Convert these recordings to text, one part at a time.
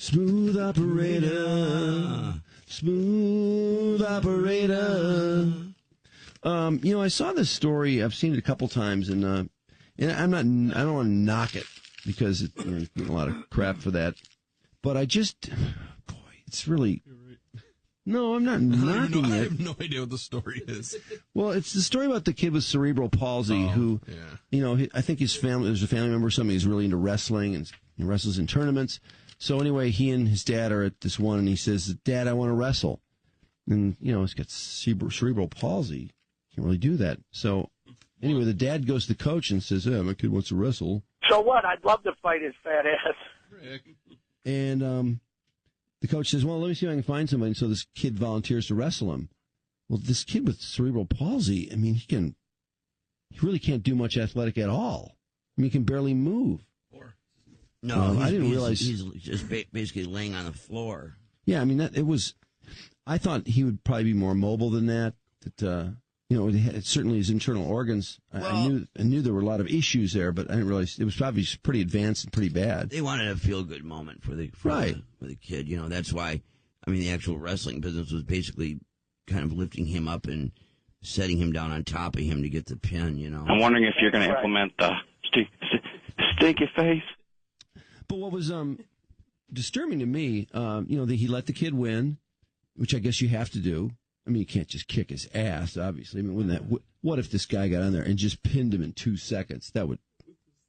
Smooth operator. Smooth operator. I saw this story. I've seen it a couple times, and I don't want to knock it because there's getting a lot of crap for that. But it's really. No, I'm not knocking it. I have no idea what the story is. Well, it's the story about the kid with cerebral palsy who, I think there's a family member or somebody who's really into wrestling and he wrestles in tournaments. So anyway, he and his dad are at this one, and he says, "Dad, I want to wrestle." And, he's got cerebral palsy. Can't really do that. So anyway, the dad goes to the coach and says, "My kid wants to wrestle." So what? I'd love to fight his fat ass. And the coach says, "Well, let me see if I can find somebody." And so this kid volunteers to wrestle him. Well, this kid with cerebral palsy, he really can't do much athletic at all. He can barely move. No, I didn't realize he's just basically laying on the floor. Yeah, I thought he would probably be more mobile than that. It certainly his internal organs. I knew there were a lot of issues there, but I didn't realize it was probably pretty advanced and pretty bad. They wanted a feel-good moment for the kid. That's why. The actual wrestling business was basically kind of lifting him up and setting him down on top of him to get the pin. I'm wondering if you're going to implement the stinky face. But what was disturbing to me, that he let the kid win, which I guess you have to do. You can't just kick his ass, obviously. What if this guy got on there and just pinned him in 2 seconds? That would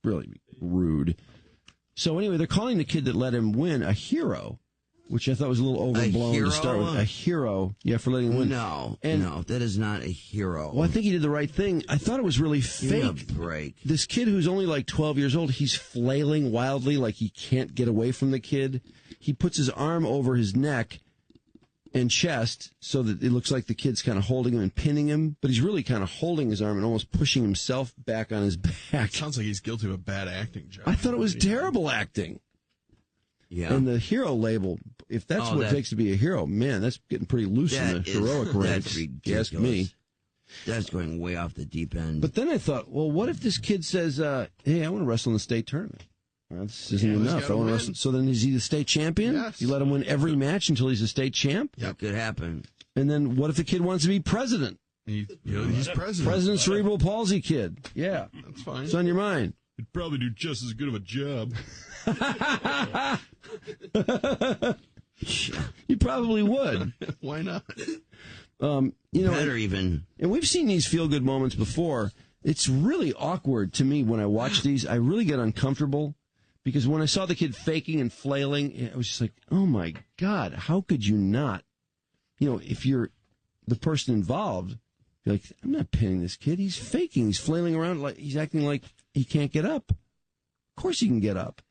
really be rude. So anyway, they're calling the kid that let him win a hero, which I thought was a little overblown to start with. A hero, for letting him win. No, that is not a hero. Well, I think he did the right thing. I thought it was really fake. Break. This kid who's only like 12 years old, he's flailing wildly like he can't get away from the kid. He puts his arm over his neck and chest so that it looks like the kid's kind of holding him and pinning him, but he's really kind of holding his arm and almost pushing himself back on his back. Sounds like he's guilty of a bad acting job. I thought it was terrible acting. Yeah. And the hero label, if that's what it takes to be a hero, man, that's getting pretty loose in the heroic ranks. That's ridiculous. Ask me. That's going way off the deep end. But then I thought, well, what if this kid says, hey, I want to wrestle in the state tournament? Well, this isn't enough. I want to wrestle. So then is he the state champion? Yes. You let him win every match until he's a state champ? That could happen. And then what if the kid wants to be president? He's president. President cerebral palsy kid. Yeah. That's fine. It's on your mind. He'd probably do just as good of a job. You probably would. Why not? Better even. And we've seen these feel-good moments before. It's really awkward to me when I watch these. I really get uncomfortable because when I saw the kid faking and flailing, I was just like, oh, my God, how could you not? If you're the person involved, you're like, I'm not pinning this kid. He's faking. He's flailing around like he's acting like he can't get up. Of course he can get up.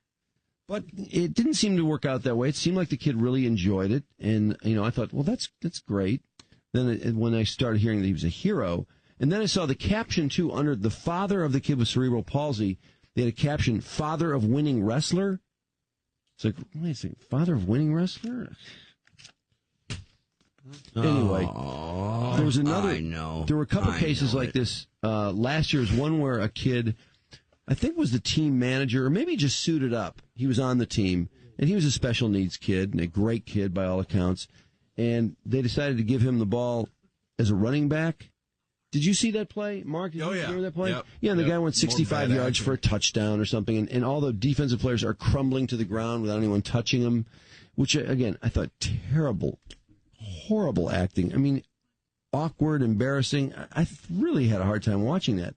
But it didn't seem to work out that way. It seemed like the kid really enjoyed it. And, I thought, well, that's great. Then when I started hearing that he was a hero, and then I saw the caption, too, under the father of the kid with cerebral palsy. They had a caption, father of winning wrestler. It's like, wait a second, father of winning wrestler? Anyway, there was another. I know. There were a couple cases like this. Last year was one where a kid, I think was the team manager, or maybe just suited up. He was on the team, and he was a special needs kid, and a great kid by all accounts. And they decided to give him the ball as a running back. Did you see that play, Mark? Did you remember that play? Yep. Yeah, and the guy went 65 yards for a touchdown or something, and all the defensive players are crumbling to the ground without anyone touching them, which, again, I thought terrible, horrible acting. Awkward, embarrassing. I really had a hard time watching that.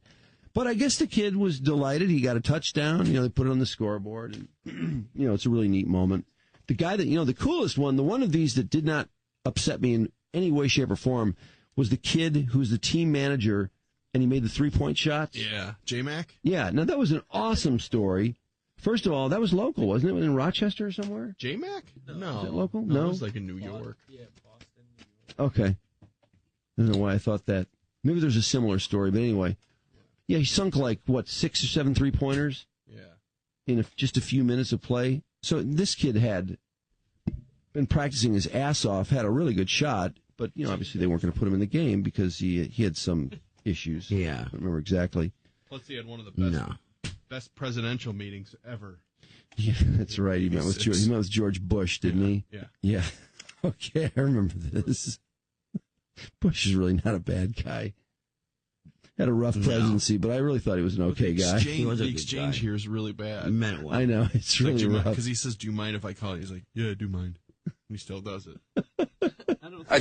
But I guess the kid was delighted. He got a touchdown. They put it on the scoreboard, and, it's a really neat moment. The guy that, the coolest one, the one of these that did not upset me in any way, shape, or form, was the kid who was the team manager, and he made the three-point shots. Yeah. J-Mac? Yeah. Now, that was an awesome story. First of all, that was local, wasn't it? In Rochester or somewhere? J-Mac? No. Is that local? No. No? It was like in New York. Yeah, Boston, New York. Okay. I don't know why I thought that. Maybe there's a similar story, but anyway. Yeah, he sunk 6 or 7 three-pointers? Yeah. In just a few minutes of play. So this kid had been practicing his ass off, had a really good shot, but, obviously they weren't going to put him in the game because he had some issues. Yeah. I don't remember exactly. Plus he had one of the best presidential meetings ever. Yeah, that's right. He met with George Bush, didn't he? Yeah. Yeah. Okay, I remember this. Bush is really not a bad guy. Had a rough presidency, but I really thought he was an okay guy. The exchange here is really bad. I know, it's really rough. Because he says, "Do you mind if I call you?" He's like, "Yeah, I do mind." And he still does it.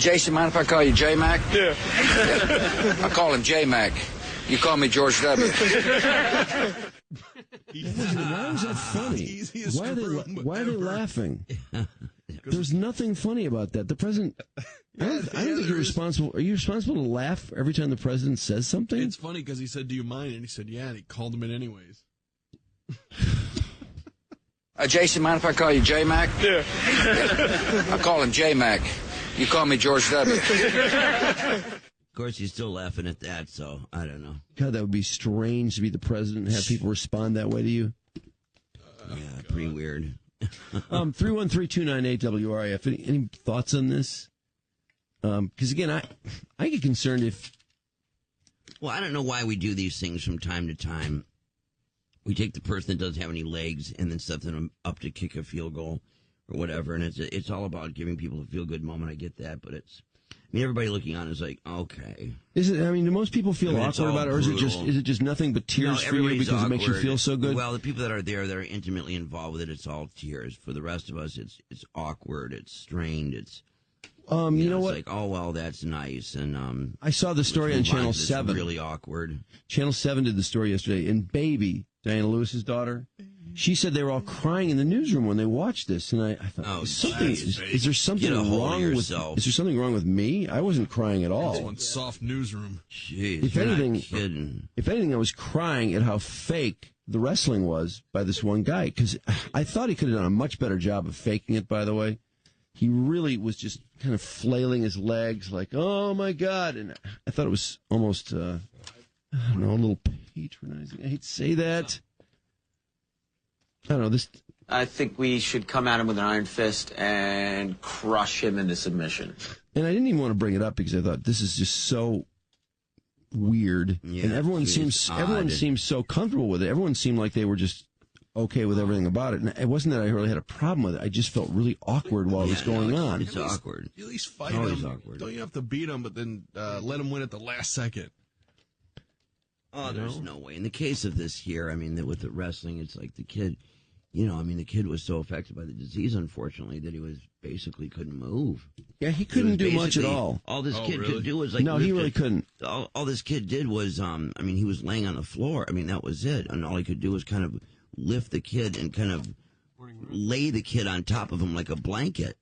Jason, mind if I call you J-Mac? Yeah. I call him J-Mac. You call me George W. Why is that funny? Why are they laughing? There's nothing funny about that. The president, I don't think you're responsible. Are you responsible to laugh every time the president says something? It's funny because he said, "Do you mind?" And he said, "Yeah," and he called him in anyways. Jason, mind if I call you J-Mac? Yeah. I call him J-Mac. You call me George W. Of course, he's still laughing at that, so I don't know. God, that would be strange to be the president and have people respond that way to you. Yeah, pretty weird. 313-298-WRIF. Any thoughts on this? Because, again, I get concerned if... Well, I don't know why we do these things from time to time. We take the person that doesn't have any legs and then set them up to kick a field goal or whatever, and it's all about giving people a feel-good moment. I get that, but everybody looking on is like, okay. Is it? I mean, do most people feel awkward about it, or is it just nothing but tears for you because it makes you feel so good? Well, the people that are there that are intimately involved with it, it's all tears. For the rest of us, it's awkward, it's strained, it's. You know what? It's like, oh well, that's nice, and I saw the story on Channel 7. Really awkward. Channel 7 did the story yesterday, and Baby, Diana Lewis's daughter, she said they were all crying in the newsroom when they watched this, and I thought, is there something wrong with? Is there something wrong with me? I wasn't crying at all. That's one soft newsroom. Jeez, if anything, I was crying at how fake the wrestling was by this one guy, because I thought he could have done a much better job of faking it. By the way, he really was just kind of flailing his legs, like, "Oh my God!" And I thought it was almost, I don't know, a little patronizing. I hate to say that. I don't know this. I think we should come at him with an iron fist and crush him into submission. And I didn't even want to bring it up because I thought this is just so weird, and everyone seems so comfortable with it. Everyone seemed like they were just okay with everything about it, and it wasn't that I really had a problem with it. I just felt really awkward while it was going on. It's awkward. At least fight him. Awkward. Don't you have to beat him, but then let him win at the last second? Oh, there's no way. In the case of this here, I mean, with the wrestling, it's like the kid, the kid was so affected by the disease, unfortunately, that he was basically couldn't move. Yeah, he couldn't do much at all. All this kid could do was like... No, he really couldn't. All this kid did was, he was laying on the floor. I mean, that was it. And all he could do was kind of lift the kid and kind of lay the kid on top of him like a blanket.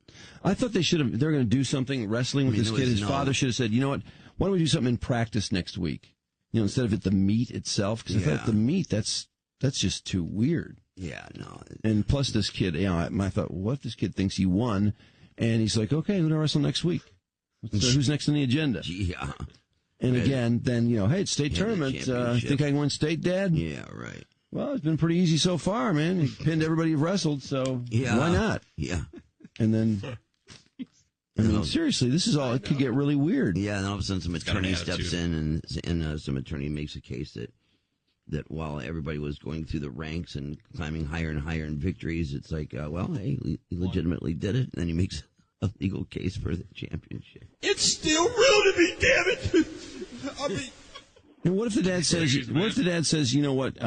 I thought they're going to do something wrestling with this kid. His father should have said, you know what, why don't we do something in practice next week? Instead of at the meet itself, because I thought the meet, that's just too weird. Yeah, no. And plus this kid, I thought, what if this kid thinks he won? And he's like, okay, we're going to wrestle next week. So who's next on the agenda? Yeah. And again, then, hey, it's state tournament. Think I can win state, Dad? Yeah, right. Well, it's been pretty easy so far, man. You pinned everybody you've wrestled, so why not? Yeah. And then... I mean, seriously, this is all. It could get really weird. Yeah, and all of a sudden, some attorney steps in, and some attorney makes a case that while everybody was going through the ranks and climbing higher and higher in victories, it's like, hey, he legitimately did it, and then he makes a legal case for the championship. It's still real to me, damn it! I mean, and what if the dad says? What if the dad says, you know what?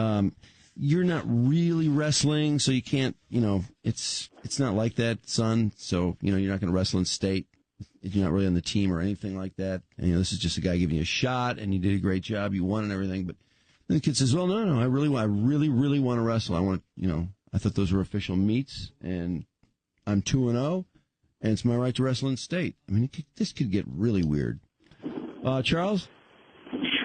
You're not really wrestling, so you can't, it's not like that, son. So, you're not going to wrestle in state. You're not really on the team or anything like that. And, this is just a guy giving you a shot, and you did a great job. You won and everything. But then the kid says, well, no, I really want to wrestle. I want, I thought those were official meets, and I'm 2-0, and it's my right to wrestle in state. I mean, this could get really weird. Charles?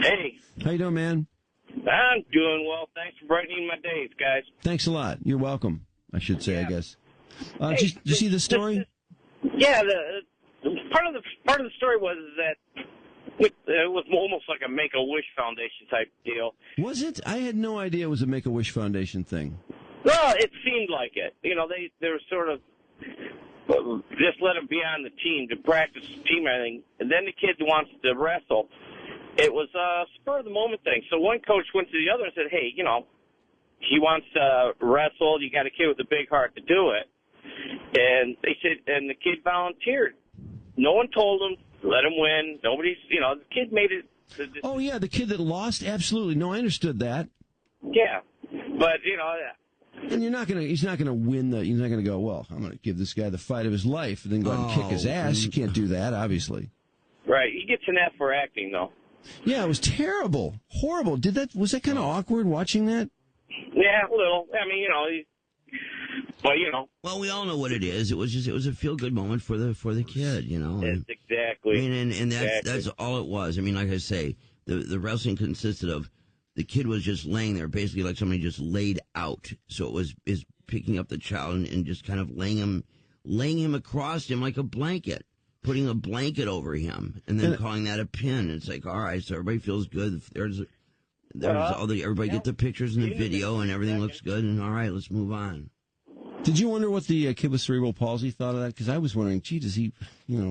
Hey. How you doing, man? I'm doing well. Thanks for brightening my days, guys. Thanks a lot. You're welcome, I should say, I guess. Did you see the story? Yeah, the part of the story was that it was almost like a Make-A-Wish Foundation type deal. Was it? I had no idea it was a Make-A-Wish Foundation thing. Well, it seemed like it. They were sort of just let him be on the team to practice team everything, and then the kid wants to wrestle. It was a spur of the moment thing. So one coach went to the other and said, hey, he wants to wrestle. You got a kid with a big heart to do it. And they said, and the kid volunteered. No one told him, let him win. Nobody's, the kid made it. Oh, yeah, the kid that lost? Absolutely. No, I understood that. Yeah. But, And he's not gonna win he's not gonna go, well, I'm gonna give this guy the fight of his life and then go out and kick his ass. You can't do that, obviously. Right. He gets an F for acting, though. Yeah, it was terrible. Horrible. Was that kind of awkward watching that? Yeah, a little. I mean, but Well, we all know what it is. It was a feel good moment for the kid, That's exactly. I mean, and that's all it was. I mean, like I say, the wrestling consisted of the kid was just laying there, basically like somebody just laid out. So it was picking up the child and just kind of laying him across him like a blanket, putting a blanket over him, and then calling that a pin. It's like, all right, so everybody feels good. Everybody get the pictures and the video, and everything looks good. And all right, let's move on. Did you wonder what the kid with cerebral palsy thought of that? Because I was wondering, gee, does he,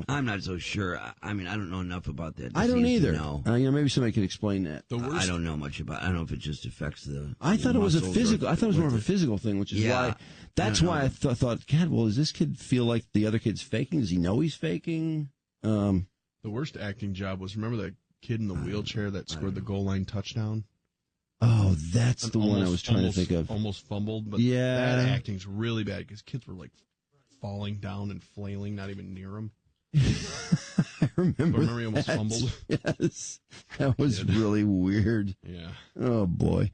I'm not so sure. I mean, I don't know enough about that. I don't either. Maybe somebody can explain that. I don't know much about it. I don't know if it just affects the I thought it was a physical. I thought it was more of a physical thing, which is why. That's why I thought, God, well, does this kid feel like the other kid's faking? Does he know he's faking? The worst acting job was, remember that kid in the wheelchair that scored the goal line touchdown? Oh, that's the one I was trying to think of. Almost fumbled, but that acting's really bad because kids were like falling down and flailing, not even near him. I remember he almost fumbled. Yes, that was really weird. Yeah. Oh boy.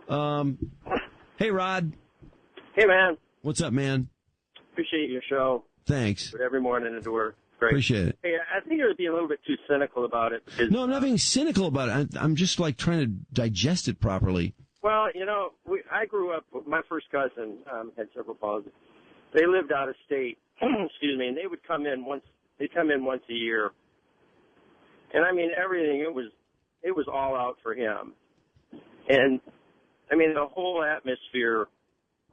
Hey, Rod. Hey, man. What's up, man? Appreciate your show. Thanks. Every morning into work. Great. Appreciate it. Hey, I think you're being a little bit too cynical about it. Because, no, I'm not being cynical about it. I'm just like trying to digest it properly. Well, I grew up. My first cousin had cerebral palsy. They lived out of state. Excuse me, and they would come in once. They'd come in once a year, and I mean everything. It was all out for him, and I mean the whole atmosphere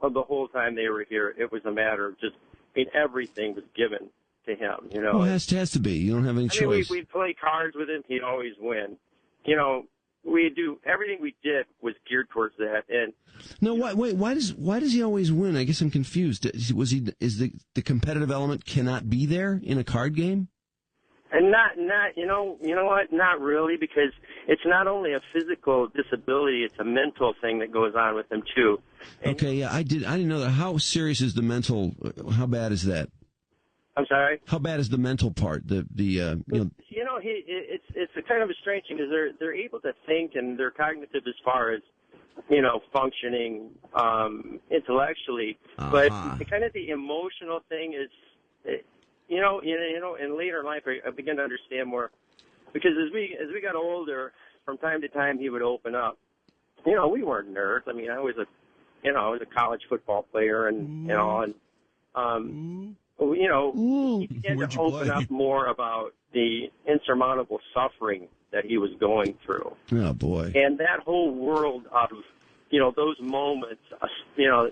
of the whole time they were here. It was a matter of just. I mean everything was given to him, Well, it has to be. You don't have any choice. We'd play cards with him. He'd always win. We do everything we did was geared towards that. And no, why does he always win? I guess I'm confused. Is the competitive element cannot be there in a card game? And not what? Not really, because it's not only a physical disability; it's a mental thing that goes on with him too. And okay, yeah, I didn't know that. How serious is the mental? How bad is that? I'm sorry. How bad is the mental part? It's a kind of a strange thing because they're able to think and they're cognitive as far as functioning intellectually, but kind of the emotional thing is in later in life I began to understand more because as we got older, from time to time he would open up. We weren't nerds. I mean, I was a college football player and he began to open up more about the insurmountable suffering that he was going through. Oh, boy. And that whole world of, those moments,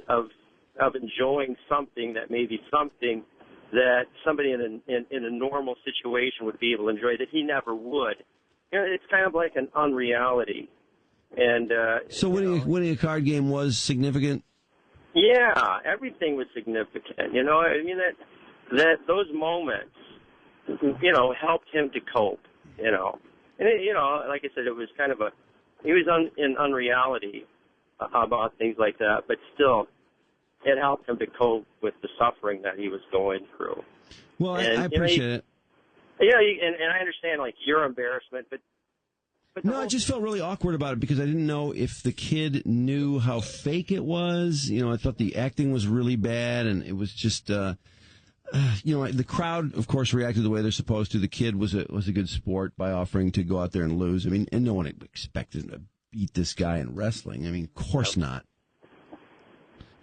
of enjoying something that may be something that somebody in a normal situation would be able to enjoy that he never would. It's kind of like an unreality. And so winning a card game was significant? Yeah, everything was significant. I mean, that those moments, helped him to cope, And, like I said, it was kind of he was in unreality about things like that, but still, it helped him to cope with the suffering that he was going through. Well, I appreciate it. Yeah, and I understand, like, your embarrassment, but no, I just felt really awkward about it because I didn't know if the kid knew how fake it was. I thought the acting was really bad, and it was just, the crowd, of course, reacted the way they're supposed to. The kid was a good sport by offering to go out there and lose. I mean, and no one expected him to beat this guy in wrestling. I mean, of course not.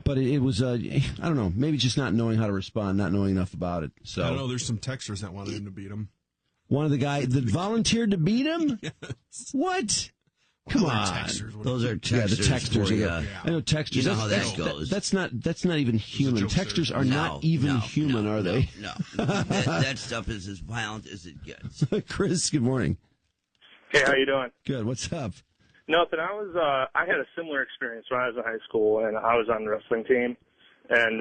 But it was, I don't know, maybe just not knowing how to respond, not knowing enough about it. So I don't know. There's some texters that wanted him to beat him. One of the guys that volunteered to beat him? Yes. What? Come on. Those are texters. Yeah, the texters. Yeah. I know texters. You know how that goes. That's not even human. Texters are not even human, are they? No. that stuff is as violent as it gets. Chris, good morning. Hey, how you doing? Good. What's up? Nothing. I had a similar experience when I was in high school, and I was on the wrestling team, and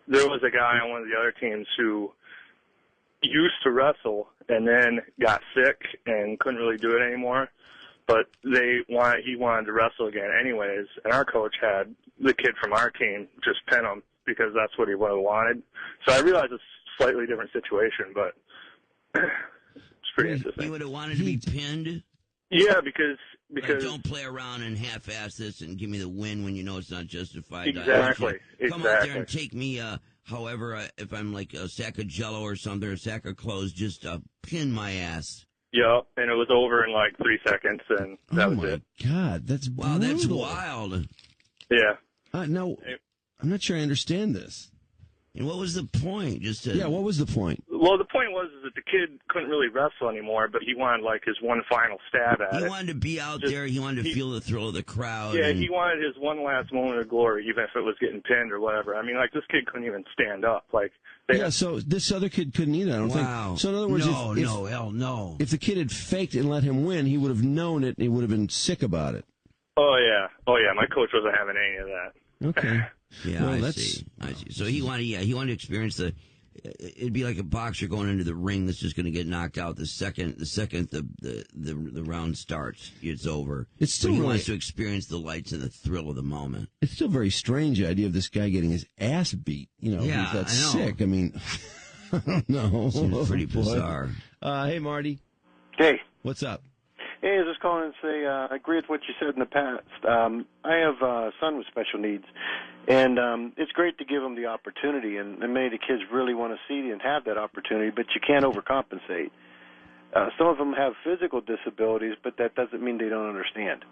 there was a guy on one of the other teams who used to wrestle and then got sick and couldn't really do it anymore. But he wanted to wrestle again anyways, and our coach had the kid from our team just pin him because that's what he would have wanted. So I realize it's a slightly different situation, but it's pretty interesting. He would have wanted to be pinned? Yeah, because like, don't play around and half-ass this and give me the win when you know it's not justified. Exactly. Come out there and take me, however, if I'm like a sack of Jell-O or something, or a sack of clothes, just pin my ass. Yeah, and it was over in like 3 seconds, and that was it. Oh, my God, that's brutal. Wow, that's wild. Yeah. No, I'm not sure I understand this. And what was the point? What was the point? Well, the point was that the kid couldn't really wrestle anymore, but he wanted like his one final stab at it. He wanted to be out there. He wanted to feel the thrill of the crowd. Yeah, he wanted his one last moment of glory, even if it was getting pinned or whatever. I mean, like, this kid couldn't even stand up. Like, so this other kid couldn't either, I don't think. So in other words, hell no. If the kid had faked and let him win, he would have known it and he would have been sick about it. Oh, yeah. My coach wasn't having any of that. Okay. Yeah, well, I see. So he wanted to experience it'd be like a boxer going into the ring that's just going to get knocked out the second the round starts. It's over. It's still he wants to experience the lights and the thrill of the moment. It's still very strange, the idea of this guy getting his ass beat. He's that sick. I mean, I don't know. Seems pretty bizarre. Hey, Marty. Hey. What's up? Hey, I was just calling to say I agree with what you said in the past. I have a son with special needs, and it's great to give him the opportunity, and many of the kids really want to see and have that opportunity, but you can't overcompensate. Some of them have physical disabilities, but that doesn't mean they don't understand.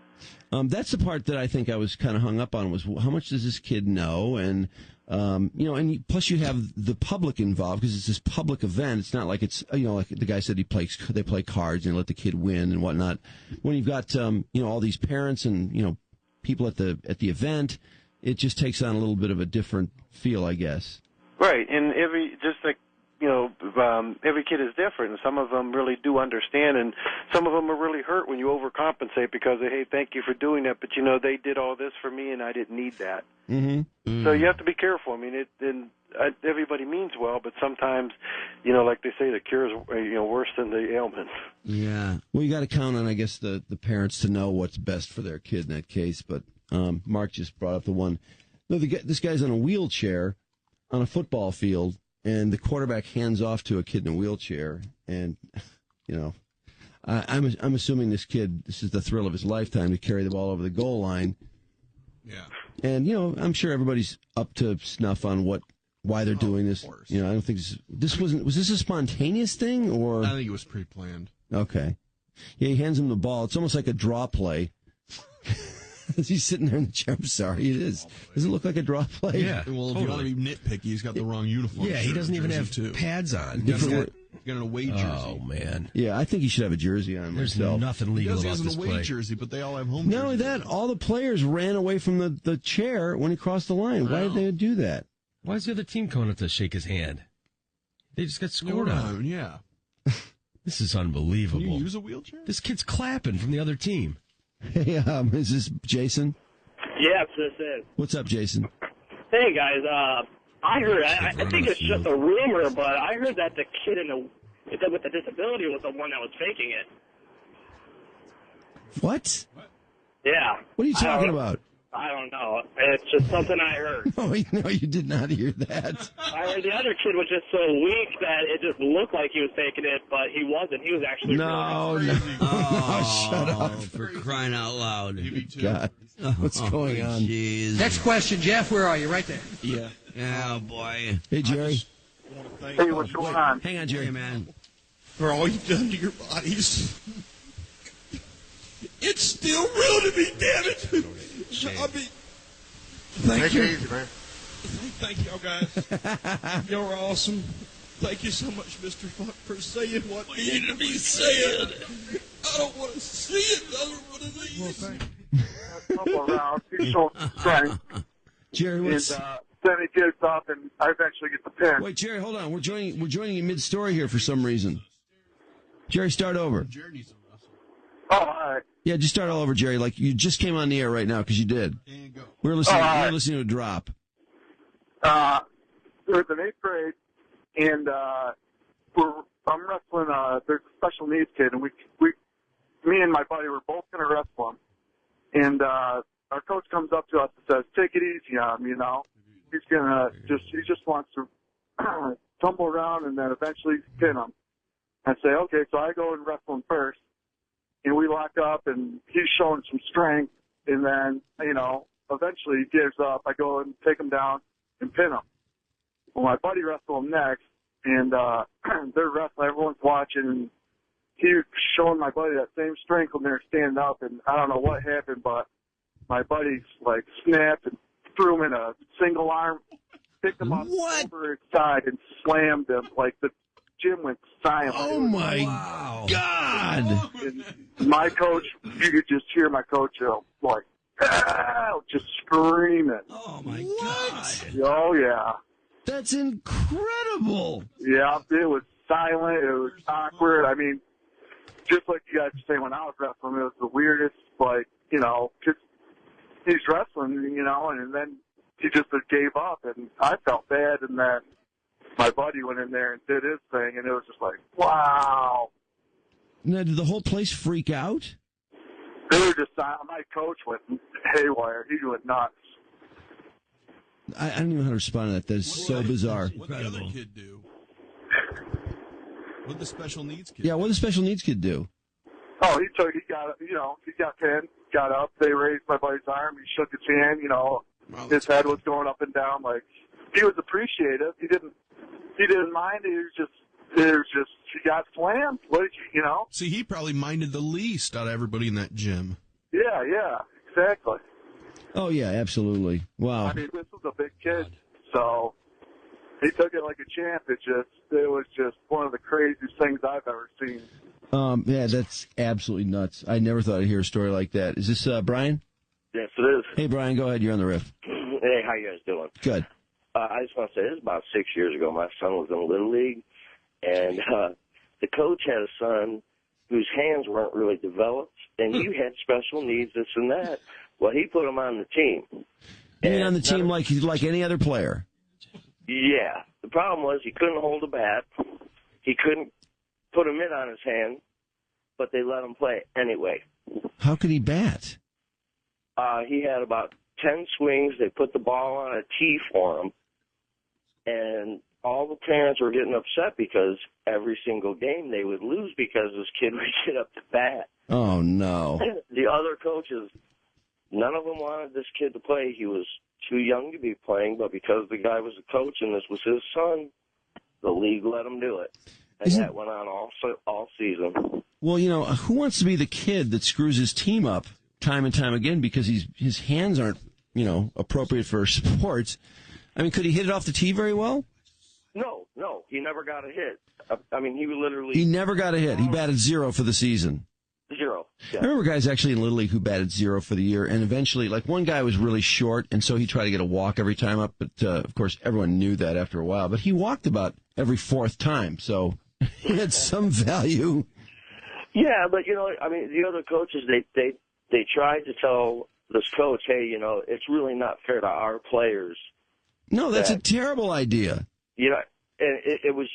That's the part that I think I was kind of hung up on, was how much does this kid know? And, and plus you have the public involved, because it's this public event. It's not like it's, like the guy said, they play cards and let the kid win and whatnot. When you've got, all these parents and, people at the event, it just takes on a little bit of a different feel, I guess. Right. And every kid is different, and some of them really do understand, and some of them are really hurt when you overcompensate because hey, thank you for doing that, but they did all this for me and I didn't need that. Mm-hmm. So you have to be careful. I mean, everybody means well, but sometimes, like they say, the cure is worse than the ailment. Yeah. Well, you got to count on, I guess, the parents to know what's best for their kid in that case. But Mark just brought up the one. No, this guy's in a wheelchair on a football field, and the quarterback hands off to a kid in a wheelchair, and I'm assuming this is the thrill of his lifetime to carry the ball over the goal line. Yeah. And I'm sure everybody's up to snuff on why they're doing this. I don't think was this a spontaneous thing, or I think it was pre-planned. Okay. Yeah, he hands him the ball. It's almost like a draw play. He's sitting there in the chair. I'm sorry, it is. Does it look like a draw play? Yeah. Well, if you want to be nitpicky, he's got the wrong uniform. Yeah, he doesn't even have pads on. He's got an away jersey. Oh, man. Yeah, I think he should have a jersey on. There's myself. nothing legal about this play. He has an away jersey, but they all have home jerseys. Not only that, all the players ran away from the chair when he crossed the line. Why did they do that? Why is the other team coming up to shake his hand? They just got scored on. Yeah. This is unbelievable. Can you use a wheelchair? This kid's clapping from the other team. Hey, is this Jason? Yes, this is. What's up, Jason? Hey, guys. I heard, I think it's just a rumor, but I heard that the kid with the disability was the one that was faking it. What? Yeah. What are you talking about? I don't know. It's just something I heard. No, you did not hear that. I heard the other kid was just so weak that it just looked like he was faking it, but he wasn't. He was actually really shut up. For crying out loud. God. What's going on? Geez. Next question, Jeff. Where are you? Right there. Yeah. Oh, boy. Hey, Jerry. Hey, what's going on? Hang on, Jerry. Hey, man. For all you've done to your bodies. It's still real to me, damn it. I mean, thank you. Easy, man. Thank y'all, guys. Y'all are awesome. Thank you so much, Mr. Fuck, for saying what needed to be said. I don't want to see another one of these. Well, thanks. Around, show strength. Jerry, what's... And, send the kids up, and I eventually get the pin. Wait, Jerry, hold on. We're joining you mid-story here for some reason. Jerry, start over. Jerry needs to wrestle. Oh, all right. Yeah, just start all over, Jerry. Like you just came on the air right now because you did. We're listening. We're listening to a drop. It was in 8th grade, and I'm wrestling. There's a special needs kid, and me and my buddy were both going to wrestle him. And our coach comes up to us and says, "Take it easy on him, you know. He just wants to tumble around and then eventually pin him." I say, "Okay," so I go and wrestle him first, and we lock up, and he's showing some strength, and then eventually he gives up. I go and take him down and pin him. Well, my buddy wrestled him next, and they're wrestling. Everyone's watching, and he was showing my buddy that same strength when they were standing up, and I don't know what happened, but my buddy snapped and threw him in a single arm, picked him up over his side, and slammed him. The gym went silent. Oh my God! And my coach, you could just hear my coach just screaming. Oh my God! Oh yeah. That's incredible. Yeah, it was silent. It was awkward. I mean, just like you guys were saying when I was wrestling, it was the weirdest, because he's wrestling, and then he just gave up, and I felt bad, and then my buddy went in there and did his thing, and it was just like, wow. Now, did the whole place freak out? They were just silent. My coach went haywire. He went nuts. I don't even know how to respond to that. That is so bizarre. What did the other kid do? What did the special needs kid Yeah, what did the special needs kid do? Oh, he got pinned, got up. They raised my buddy's arm. He shook his hand. His head was going up and down. He was appreciative. He didn't mind. He got slammed. See, he probably minded the least out of everybody in that gym. Yeah, exactly. Oh, yeah, absolutely. Wow. I mean, this was a big kid, so he took it like a champ. It was just one of the craziest things I've ever seen. Yeah, that's absolutely nuts. I never thought I'd hear a story like that. Is this Brian? Yes, it is. Hey, Brian, go ahead. You're on the riff. Hey, how you guys doing? Good. I just want to say, this is about 6 years ago. My son was in Little League, and the coach had a son whose hands weren't really developed, and he had special needs, this and that. Well, he put him on the team. You mean on the team like any other player? Yeah. The problem was he couldn't hold a bat. He couldn't put a mitt on his hand, but they let him play anyway. How could he bat? He had about 10 swings. They put the ball on a tee for him, and all the parents were getting upset because every single game they would lose because this kid would get up to bat. Oh, no. The other coaches, none of them wanted this kid to play. He was too young to be playing, but because the guy was a coach and this was his son, the league let him do it. And that went on all season. Well, who wants to be the kid that screws his team up time and time again because his hands aren't, appropriate for sports? I mean, could he hit it off the tee very well? No, he never got a hit. I mean, he never got a hit. He batted 0 for the season. 0. Yeah. I remember guys actually in Little League who batted 0 for the year, and eventually, one guy was really short, and so he tried to get a walk every time up, but of course everyone knew that after a while. But he walked about every 4th time, so he had some value. Yeah, but the other coaches, they tried to tell this coach, hey, it's really not fair to our players. No, that's a terrible idea. And it was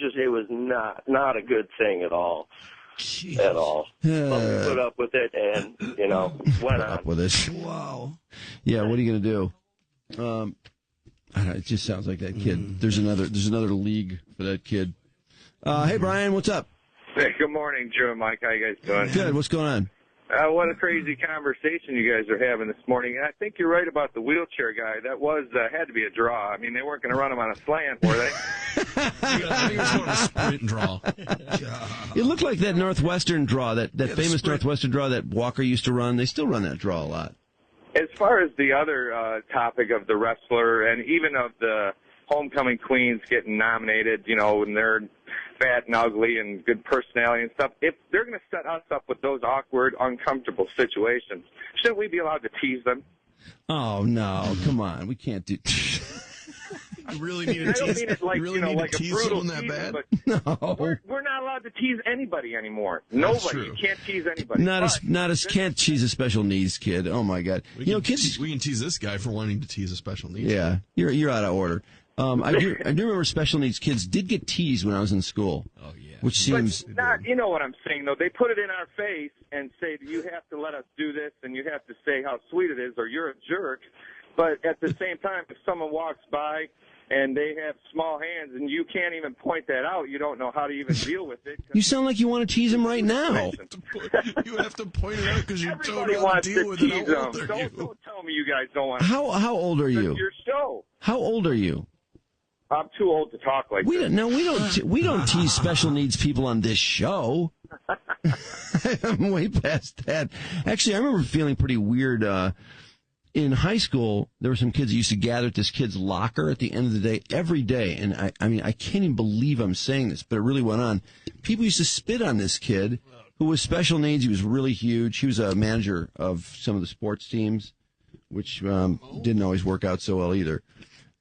not a good thing at all. Jeez. At all. But we put up with it and, went on. With it. Wow. Yeah, what are you going to do? I don't know, it just sounds like that kid. There's another league for that kid. Hey, Brian, what's up? Hey, good morning, Joe and Mike. How you guys doing? Good. What's going on? What a crazy conversation you guys are having this morning. And I think you're right about the wheelchair guy. That had to be a draw. I mean, they weren't going to run him on a slant, were they? I think it was going to sprint draw. It looked like that Northwestern draw, that famous Northwestern draw that Walker used to run. They still run that draw a lot. As far as the other topic of the wrestler and even of the homecoming queens getting nominated, when they're fat and ugly and good personality and stuff, if they're going to set us up with those awkward, uncomfortable situations, shouldn't we be allowed to tease them? Oh, no. Come on. We can't do... You really need to I don't tease. mean it like, you really you know, need like to a tease brutal someone that teasing, bad. but No. we're not allowed to tease anybody anymore. That's Nobody. true. You can't tease anybody. Not as can't tease a special needs kid. Oh my God. Kids. We can tease this guy for wanting to tease a special needs. Yeah, you're out of order. I do remember special needs kids did get teased when I was in school. Oh yeah. Which seems But not, you know what I'm saying, though. They put it in our face and say, you have to let us do this, and you have to say how sweet it is, or you're a jerk. But at the same time, if someone walks by and they have small hands and you can't even point that out, you don't know how to even deal with it. you sound like you want to tease him right now. You have to point it out because you don't Everybody know how wants to to deal with tease it. them. How old are you? Don't tell me you guys don't want to. How old are you? It's your show. How old are you? I'm too old to talk like We this. don't. No, we don't tease special needs people on this show. I'm way past that. Actually, I remember feeling pretty weird. In high school, there were some kids that used to gather at this kid's locker at the end of the day, every day. And I mean, I can't even believe I'm saying this, but it really went on. People used to spit on this kid who was special needs. He was really huge. He was a manager of some of the sports teams, which didn't always work out so well either.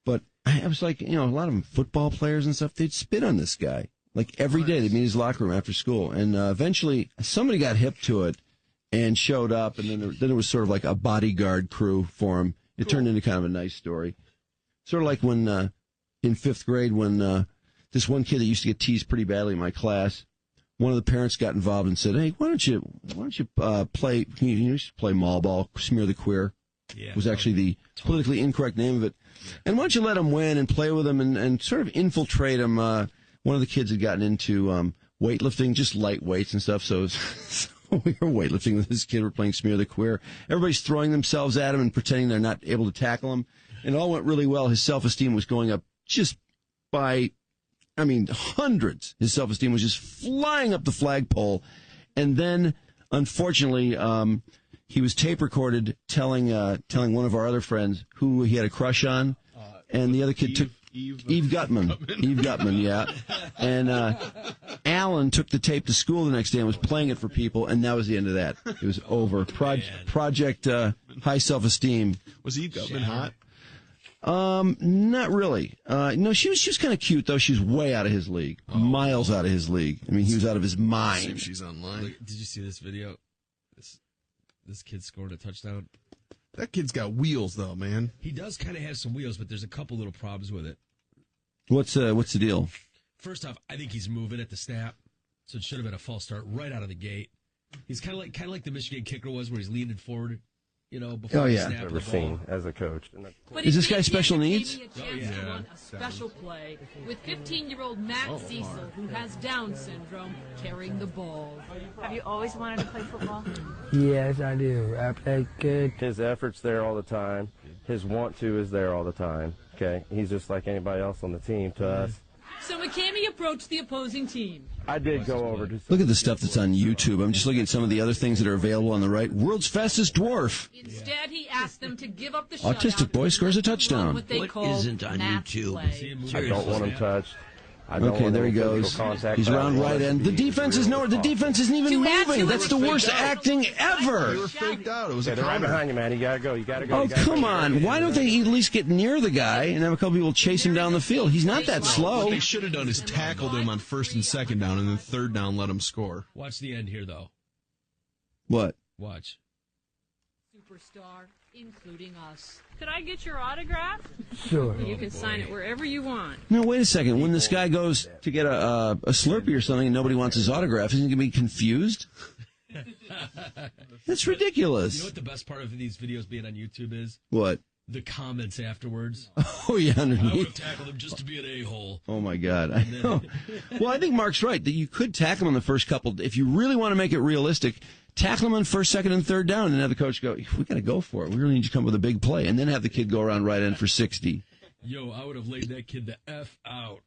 But I was like, a lot of them football players and stuff, they'd spit on this guy. Like every day, they'd meet in his locker room after school. And eventually, somebody got hip to it and showed up, and then it was sort of like a bodyguard crew for him. It turned into kind of a nice story. Sort of like when, in 5th grade, when this one kid that used to get teased pretty badly in my class, one of the parents got involved and said, hey, why don't you play, you should play mall ball, smear the queer. Yeah, was actually the politically incorrect name of it. And why don't you let him win and play with him and sort of infiltrate him? One of the kids had gotten into weightlifting, just light weights and stuff. So we were weightlifting with this kid. We're playing Smear the Queer. Everybody's throwing themselves at him and pretending they're not able to tackle him. And it all went really well. His self-esteem was going up just by, hundreds. His self-esteem was just flying up the flagpole. And then, unfortunately, he was tape recorded telling one of our other friends who he had a crush on, and the other kid took Eve Gutman. Eve Gutman, yeah. And Alan took the tape to school the next day and was playing it for people, and that was the end of that. It was over. Project High Self-Esteem. Was Eve Gutman hot? Not really. No, she was kind of cute though. She was way out of his league, miles out of his league. I mean, he was out of his mind. See if she's online. Look, did you see this video? This kid scored a touchdown. That kid's got wheels, though, man. He does kind of have some wheels, but there's a couple little problems with it. What's the deal? First off, I think he's moving at the snap, so it should have been a false start right out of the gate. He's kind of like the Michigan kicker was, where he's leaning forward, before the snap of the ball. As a coach. Is this guy special needs? A special play with 15-year-old Matt Cecil, who has Down syndrome, carrying the ball. Have you always wanted to play football? Yes, I do. I play good. His effort's there all the time. His want to is there all the time. Okay? He's just like anybody else on the team to us. So McCamey approached the opposing team. I did go over to... Look at the stuff that's on YouTube. I'm just looking at some of the other things that are available on the right. World's fastest dwarf. Instead, he asked them to give up the shutout. Autistic boy scores a touchdown. What isn't on YouTube? I don't want him touched. Okay, there he goes. He's around right end. The defense is nowhere. The defense isn't even moving. That's the worst acting ever. You were faked out. It was they're right behind you, man. You gotta go. You gotta go. Oh, come on. Why don't they at least get near the guy and have a couple people chase him down the field? He's not that slow. What they should have done is tackled him on 1st and 2nd down, and then 3rd down let him score. Watch the end here, though. What? Watch. Superstar, including us. Could I get your autograph? Sure. You can sign it wherever you want. No, wait a second. When this guy goes to get a Slurpee or something and nobody wants his autograph, isn't he going to be confused? That's ridiculous. You know what the best part of these videos being on YouTube is? What? The comments afterwards. Oh, yeah, underneath. I would have tackled him just to be an a-hole. Oh, my God. I know. Well, I think Mark's right that you could tackle him on the first couple. If you really want to make it realistic, tackle him on 1st, 2nd, and 3rd down, and have the coach go, we got to go for it. We really need you to come with a big play. And then have the kid go around right end for 60. Yo, I would have laid that kid the F out.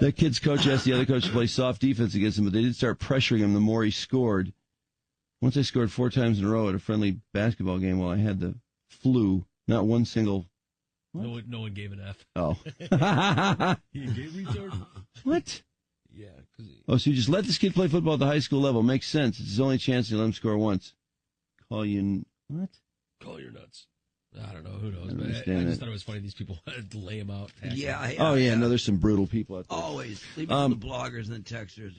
That kid's coach asked the other coach to play soft defense against him, but they did start pressuring him the more he scored. Once I scored 4 times in a row at a friendly basketball game while I had the flu. Not one single... What? No one gave an F. Oh. He gave retard? What? Yeah. Oh, so you just let this kid play football at the high school level. Makes sense. It's his only chance to let him score once. What? Call your nuts. I don't know. Who knows? But I understand just that. thought it was funny. These people wanted to lay him out. Yeah. Oh, yeah. No, there's some brutal people out there. Always. Leave it to the bloggers and the texters.